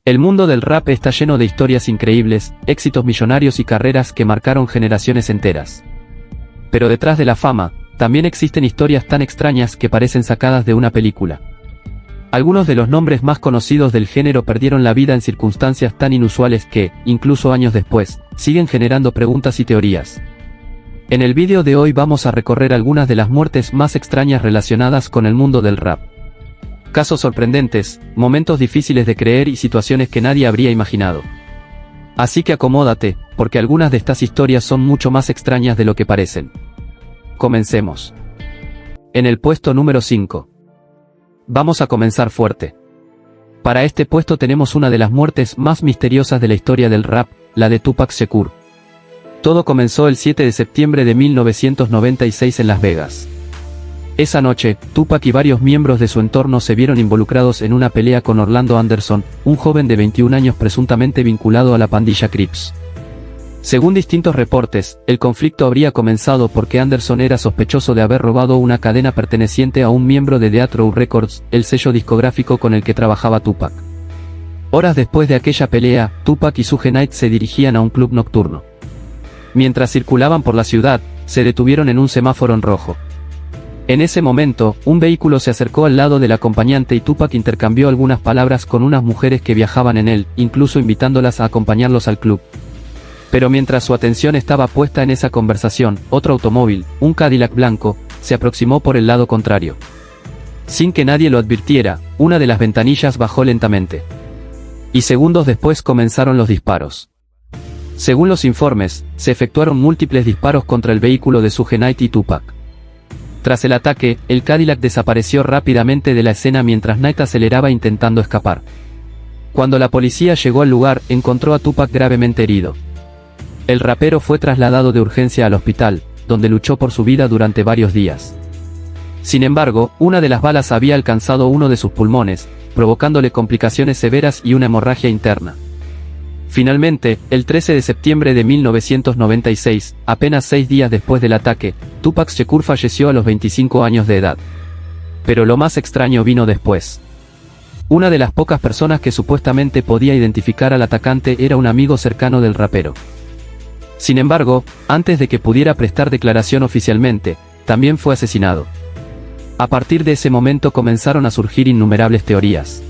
El mundo del rap está lleno de historias increíbles, éxitos millonarios y carreras que marcaron generaciones enteras. Pero detrás de la fama, también existen historias tan extrañas que parecen sacadas de una película. Algunos de los nombres más conocidos del género perdieron la vida en circunstancias tan inusuales que, incluso años después, siguen generando preguntas y teorías. En el vídeo de hoy vamos a recorrer algunas de las muertes más extrañas relacionadas con el mundo del rap. Casos sorprendentes, momentos difíciles de creer y situaciones que nadie habría imaginado. Así que acomódate, porque algunas de estas historias son mucho más extrañas de lo que parecen. Comencemos. En el puesto número 5. Vamos a comenzar fuerte. Para este puesto tenemos una de las muertes más misteriosas de la historia del rap, la de Tupac Shakur. Todo comenzó el 7 de septiembre de 1996 en Las Vegas. Esa noche, Tupac y varios miembros de su entorno se vieron involucrados en una pelea con Orlando Anderson, un joven de 21 años presuntamente vinculado a la pandilla Crips. Según distintos reportes, el conflicto habría comenzado porque Anderson era sospechoso de haber robado una cadena perteneciente a un miembro de Death Row Records, el sello discográfico con el que trabajaba Tupac. Horas después de aquella pelea, Tupac y Suge Knight se dirigían a un club nocturno. Mientras circulaban por la ciudad, se detuvieron en un semáforo en rojo. En ese momento, un vehículo se acercó al lado del acompañante y Tupac intercambió algunas palabras con unas mujeres que viajaban en él, incluso invitándolas a acompañarlos al club. Pero mientras su atención estaba puesta en esa conversación, otro automóvil, un Cadillac blanco, se aproximó por el lado contrario. Sin que nadie lo advirtiera, una de las ventanillas bajó lentamente. Y segundos después comenzaron los disparos. Según los informes, se efectuaron múltiples disparos contra el vehículo de Suge Knight y Tupac. Tras el ataque, el Cadillac desapareció rápidamente de la escena mientras Knight aceleraba intentando escapar. Cuando la policía llegó al lugar, encontró a Tupac gravemente herido. El rapero fue trasladado de urgencia al hospital, donde luchó por su vida durante varios días. Sin embargo, una de las balas había alcanzado uno de sus pulmones, provocándole complicaciones severas y una hemorragia interna. Finalmente, el 13 de septiembre de 1996, apenas 6 días después del ataque, Tupac Shakur falleció a los 25 años de edad. Pero lo más extraño vino después. Una de las pocas personas que supuestamente podía identificar al atacante era un amigo cercano del rapero. Sin embargo, antes de que pudiera prestar declaración oficialmente, también fue asesinado. A partir de ese momento comenzaron a surgir innumerables teorías.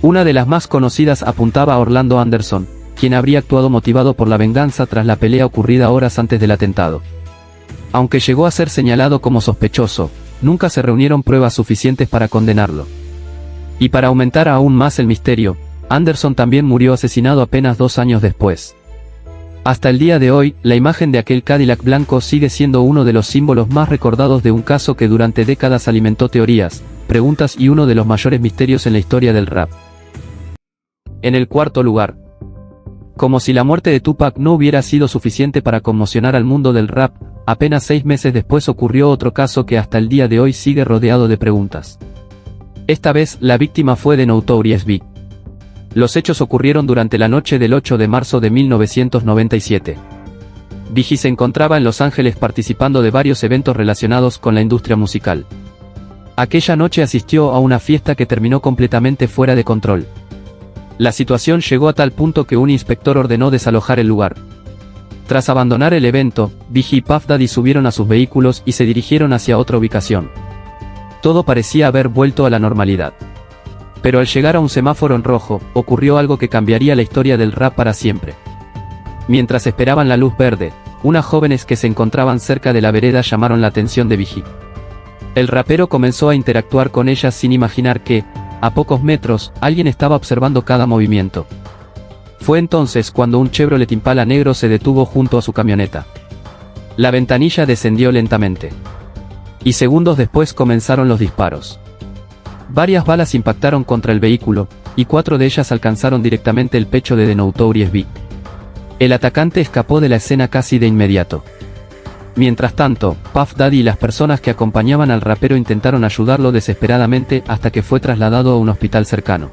Una de las más conocidas apuntaba a Orlando Anderson, quien habría actuado motivado por la venganza tras la pelea ocurrida horas antes del atentado. Aunque llegó a ser señalado como sospechoso, nunca se reunieron pruebas suficientes para condenarlo. Y para aumentar aún más el misterio, Anderson también murió asesinado apenas 2 años después. Hasta el día de hoy, la imagen de aquel Cadillac blanco sigue siendo uno de los símbolos más recordados de un caso que durante décadas alimentó teorías, preguntas y uno de los mayores misterios en la historia del rap. En el cuarto lugar. Como si la muerte de Tupac no hubiera sido suficiente para conmocionar al mundo del rap, apenas 6 meses después ocurrió otro caso que hasta el día de hoy sigue rodeado de preguntas. Esta vez, la víctima fue The Notorious B.I.G. Los hechos ocurrieron durante la noche del 8 de marzo de 1997. Biggie se encontraba en Los Ángeles participando de varios eventos relacionados con la industria musical. Aquella noche asistió a una fiesta que terminó completamente fuera de control. La situación llegó a tal punto que un inspector ordenó desalojar el lugar. Tras abandonar el evento, Biggie y Puff Daddy subieron a sus vehículos y se dirigieron hacia otra ubicación. Todo parecía haber vuelto a la normalidad. Pero al llegar a un semáforo en rojo, ocurrió algo que cambiaría la historia del rap para siempre. Mientras esperaban la luz verde, unas jóvenes que se encontraban cerca de la vereda llamaron la atención de Biggie. El rapero comenzó a interactuar con ellas sin imaginar que, a pocos metros, alguien estaba observando cada movimiento. Fue entonces cuando un Chevrolet Impala negro se detuvo junto a su camioneta. La ventanilla descendió lentamente. Y segundos después comenzaron los disparos. Varias balas impactaron contra el vehículo, y 4 de ellas alcanzaron directamente el pecho de The Notorious B.I.G. El atacante escapó de la escena casi de inmediato. Mientras tanto, Puff Daddy y las personas que acompañaban al rapero intentaron ayudarlo desesperadamente hasta que fue trasladado a un hospital cercano.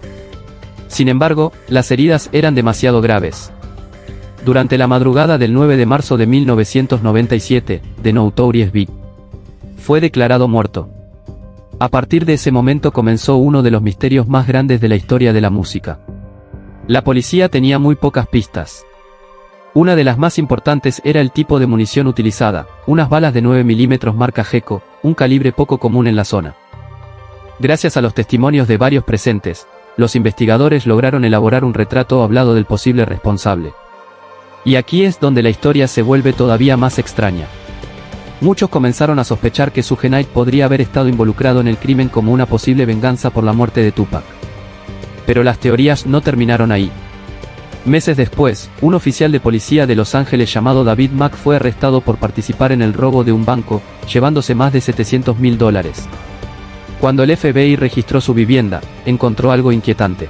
Sin embargo, las heridas eran demasiado graves. Durante la madrugada del 9 de marzo de 1997, The Notorious B.I.G. fue declarado muerto. A partir de ese momento comenzó uno de los misterios más grandes de la historia de la música. La policía tenía muy pocas pistas. Una de las más importantes era el tipo de munición utilizada, unas balas de 9 mm marca Geco, un calibre poco común en la zona. Gracias a los testimonios de varios presentes, los investigadores lograron elaborar un retrato hablado del posible responsable. Y aquí es donde la historia se vuelve todavía más extraña. Muchos comenzaron a sospechar que Suge Knight podría haber estado involucrado en el crimen como una posible venganza por la muerte de Tupac. Pero las teorías no terminaron ahí. Meses después, un oficial de policía de Los Ángeles llamado David Mack fue arrestado por participar en el robo de un banco, llevándose más de $700.000. Cuando el FBI registró su vivienda, encontró algo inquietante.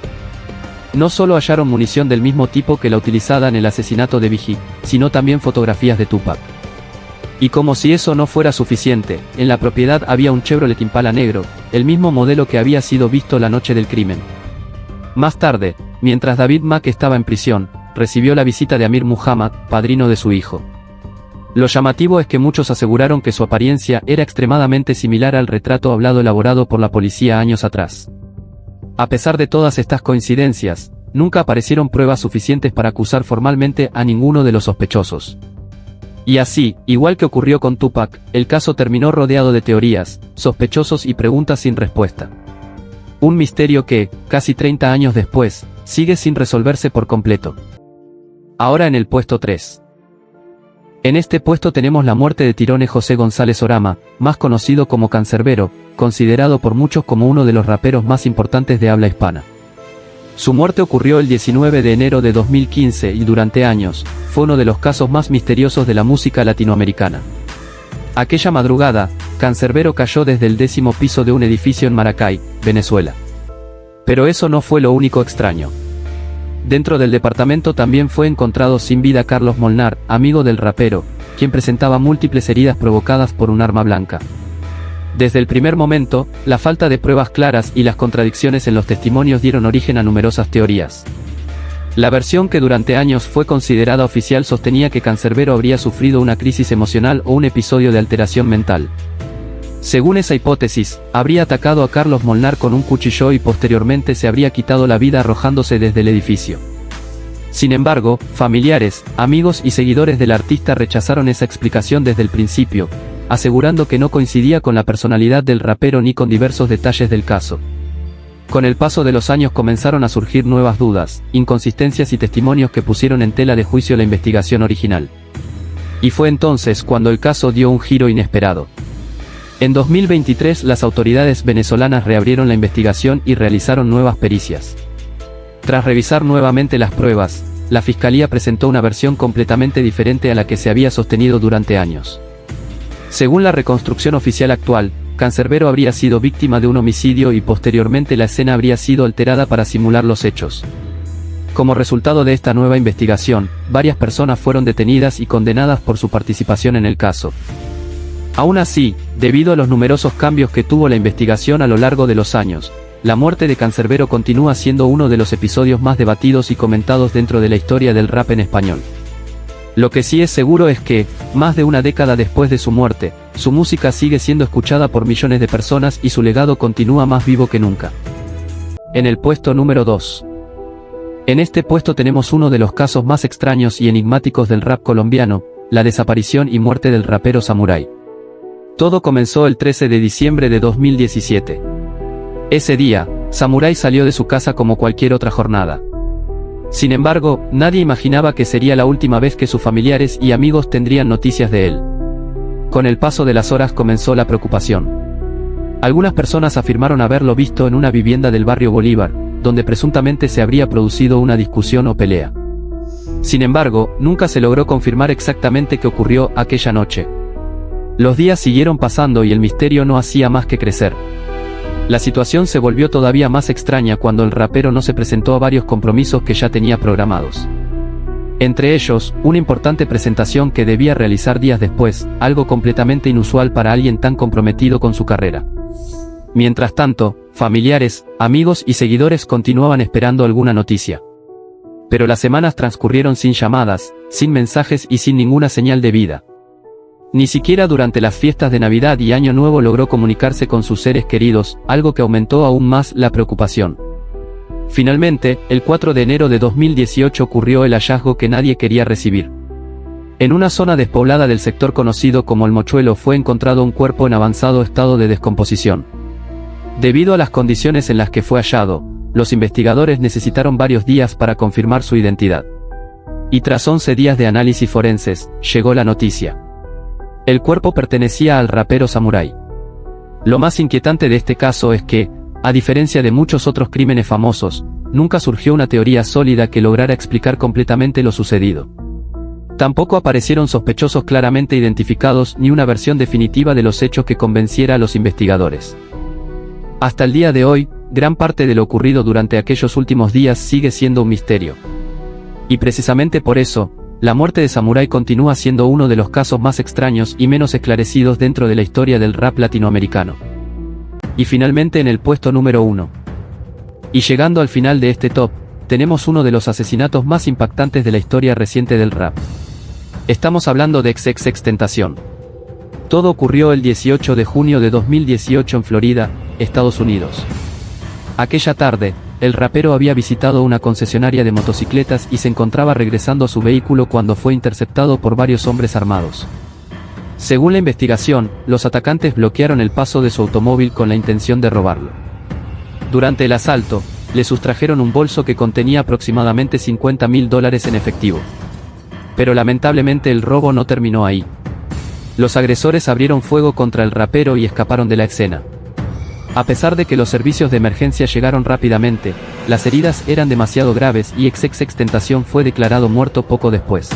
No solo hallaron munición del mismo tipo que la utilizada en el asesinato de Biggie, sino también fotografías de Tupac. Y como si eso no fuera suficiente, en la propiedad había un Chevrolet Impala negro, el mismo modelo que había sido visto la noche del crimen. Más tarde, mientras David Mack estaba en prisión, recibió la visita de Amir Muhammad, padrino de su hijo. Lo llamativo es que muchos aseguraron que su apariencia era extremadamente similar al retrato hablado elaborado por la policía años atrás. A pesar de todas estas coincidencias, nunca aparecieron pruebas suficientes para acusar formalmente a ninguno de los sospechosos. Y así, igual que ocurrió con Tupac, el caso terminó rodeado de teorías, sospechosos y preguntas sin respuesta. Un misterio que, casi 30 años después, sigue sin resolverse por completo. Ahora en el puesto 3. En este puesto tenemos la muerte de Tyrone José González Orama, más conocido como Cancerbero, considerado por muchos como uno de los raperos más importantes de habla hispana. Su muerte ocurrió el 19 de enero de 2015 y durante años, fue uno de los casos más misteriosos de la música latinoamericana. Aquella madrugada, Cancerbero cayó desde el 10º piso de un edificio en Maracay, Venezuela. Pero eso no fue lo único extraño. Dentro del departamento también fue encontrado sin vida Carlos Molnar, amigo del rapero, quien presentaba múltiples heridas provocadas por un arma blanca. Desde el primer momento, la falta de pruebas claras y las contradicciones en los testimonios dieron origen a numerosas teorías. La versión que durante años fue considerada oficial sostenía que Cancerbero habría sufrido una crisis emocional o un episodio de alteración mental. Según esa hipótesis, habría atacado a Carlos Molnar con un cuchillo y posteriormente se habría quitado la vida arrojándose desde el edificio. Sin embargo, familiares, amigos y seguidores del artista rechazaron esa explicación desde el principio, asegurando que no coincidía con la personalidad del rapero ni con diversos detalles del caso. Con el paso de los años comenzaron a surgir nuevas dudas, inconsistencias y testimonios que pusieron en tela de juicio la investigación original. Y fue entonces cuando el caso dio un giro inesperado. En 2023 las autoridades venezolanas reabrieron la investigación y realizaron nuevas pericias. Tras revisar nuevamente las pruebas, la Fiscalía presentó una versión completamente diferente a la que se había sostenido durante años. Según la reconstrucción oficial actual, Cancerbero habría sido víctima de un homicidio y posteriormente la escena habría sido alterada para simular los hechos. Como resultado de esta nueva investigación, varias personas fueron detenidas y condenadas por su participación en el caso. Aún así, debido a los numerosos cambios que tuvo la investigación a lo largo de los años, la muerte de Cancerbero continúa siendo uno de los episodios más debatidos y comentados dentro de la historia del rap en español. Lo que sí es seguro es que, más de una década después de su muerte, su música sigue siendo escuchada por millones de personas y su legado continúa más vivo que nunca. En el puesto número 2. En este puesto tenemos uno de los casos más extraños y enigmáticos del rap colombiano, la desaparición y muerte del rapero Samurai. Todo comenzó el 13 de diciembre de 2017. Ese día, Samurai salió de su casa como cualquier otra jornada. Sin embargo, nadie imaginaba que sería la última vez que sus familiares y amigos tendrían noticias de él. Con el paso de las horas comenzó la preocupación. Algunas personas afirmaron haberlo visto en una vivienda del barrio Bolívar, donde presuntamente se habría producido una discusión o pelea. Sin embargo, nunca se logró confirmar exactamente qué ocurrió aquella noche. Los días siguieron pasando y el misterio no hacía más que crecer. La situación se volvió todavía más extraña cuando el rapero no se presentó a varios compromisos que ya tenía programados. Entre ellos, una importante presentación que debía realizar días después, algo completamente inusual para alguien tan comprometido con su carrera. Mientras tanto, familiares, amigos y seguidores continuaban esperando alguna noticia. Pero las semanas transcurrieron sin llamadas, sin mensajes y sin ninguna señal de vida. Ni siquiera durante las fiestas de Navidad y Año Nuevo logró comunicarse con sus seres queridos, algo que aumentó aún más la preocupación. Finalmente, el 4 de enero de 2018 ocurrió el hallazgo que nadie quería recibir. En una zona despoblada del sector conocido como El Mochuelo fue encontrado un cuerpo en avanzado estado de descomposición. Debido a las condiciones en las que fue hallado, los investigadores necesitaron varios días para confirmar su identidad. Y tras 11 días de análisis forenses, llegó la noticia. El cuerpo pertenecía al rapero Samurai. Lo más inquietante de este caso es que, a diferencia de muchos otros crímenes famosos, nunca surgió una teoría sólida que lograra explicar completamente lo sucedido. Tampoco aparecieron sospechosos claramente identificados ni una versión definitiva de los hechos que convenciera a los investigadores. Hasta el día de hoy, gran parte de lo ocurrido durante aquellos últimos días sigue siendo un misterio. Y precisamente por eso, la muerte de Samurai continúa siendo uno de los casos más extraños y menos esclarecidos dentro de la historia del rap latinoamericano. Y finalmente en el puesto número 1. Y llegando al final de este top, tenemos uno de los asesinatos más impactantes de la historia reciente del rap. Estamos hablando de XXXTentacion. Todo ocurrió el 18 de junio de 2018 en Florida, Estados Unidos. Aquella tarde, el rapero había visitado una concesionaria de motocicletas y se encontraba regresando a su vehículo cuando fue interceptado por varios hombres armados. Según la investigación, los atacantes bloquearon el paso de su automóvil con la intención de robarlo. Durante el asalto, le sustrajeron un bolso que contenía aproximadamente $50.000 en efectivo. Pero lamentablemente el robo no terminó ahí. Los agresores abrieron fuego contra el rapero y escaparon de la escena. A pesar de que los servicios de emergencia llegaron rápidamente, las heridas eran demasiado graves y XXXTentacion fue declarado muerto poco después.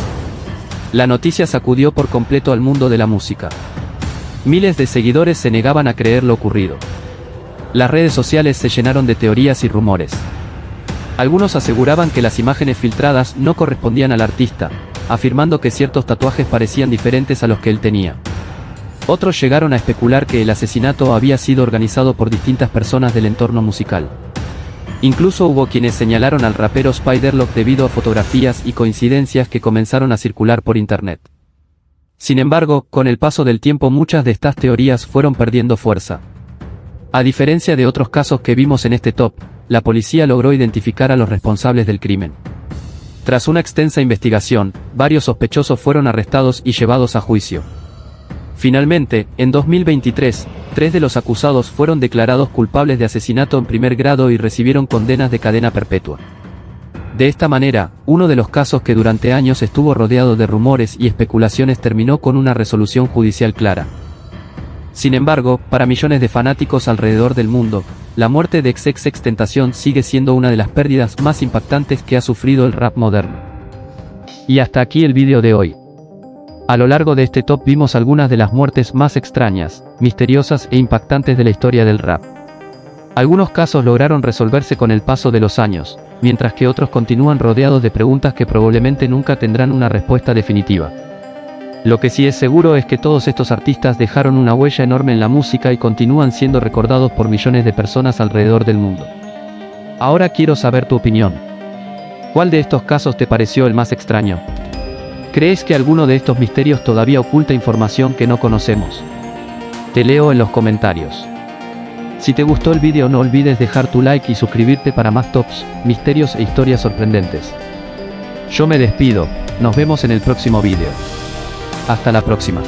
La noticia sacudió por completo al mundo de la música. Miles de seguidores se negaban a creer lo ocurrido. Las redes sociales se llenaron de teorías y rumores. Algunos aseguraban que las imágenes filtradas no correspondían al artista, afirmando que ciertos tatuajes parecían diferentes a los que él tenía. Otros llegaron a especular que el asesinato había sido organizado por distintas personas del entorno musical. Incluso hubo quienes señalaron al rapero Spider-Loc debido a fotografías y coincidencias que comenzaron a circular por internet. Sin embargo, con el paso del tiempo muchas de estas teorías fueron perdiendo fuerza. A diferencia de otros casos que vimos en este top, la policía logró identificar a los responsables del crimen. Tras una extensa investigación, varios sospechosos fueron arrestados y llevados a juicio. Finalmente, en 2023, 3 de los acusados fueron declarados culpables de asesinato en primer grado y recibieron condenas de cadena perpetua. De esta manera, uno de los casos que durante años estuvo rodeado de rumores y especulaciones terminó con una resolución judicial clara. Sin embargo, para millones de fanáticos alrededor del mundo, la muerte de XXXTentacion sigue siendo una de las pérdidas más impactantes que ha sufrido el rap moderno. Y hasta aquí el vídeo de hoy. A lo largo de este top vimos algunas de las muertes más extrañas, misteriosas e impactantes de la historia del rap. Algunos casos lograron resolverse con el paso de los años, mientras que otros continúan rodeados de preguntas que probablemente nunca tendrán una respuesta definitiva. Lo que sí es seguro es que todos estos artistas dejaron una huella enorme en la música y continúan siendo recordados por millones de personas alrededor del mundo. Ahora quiero saber tu opinión. ¿Cuál de estos casos te pareció el más extraño? ¿Crees que alguno de estos misterios todavía oculta información que no conocemos? Te leo en los comentarios. Si te gustó el vídeo no olvides dejar tu like y suscribirte para más tops, misterios e historias sorprendentes. Yo me despido, nos vemos en el próximo vídeo. Hasta la próxima.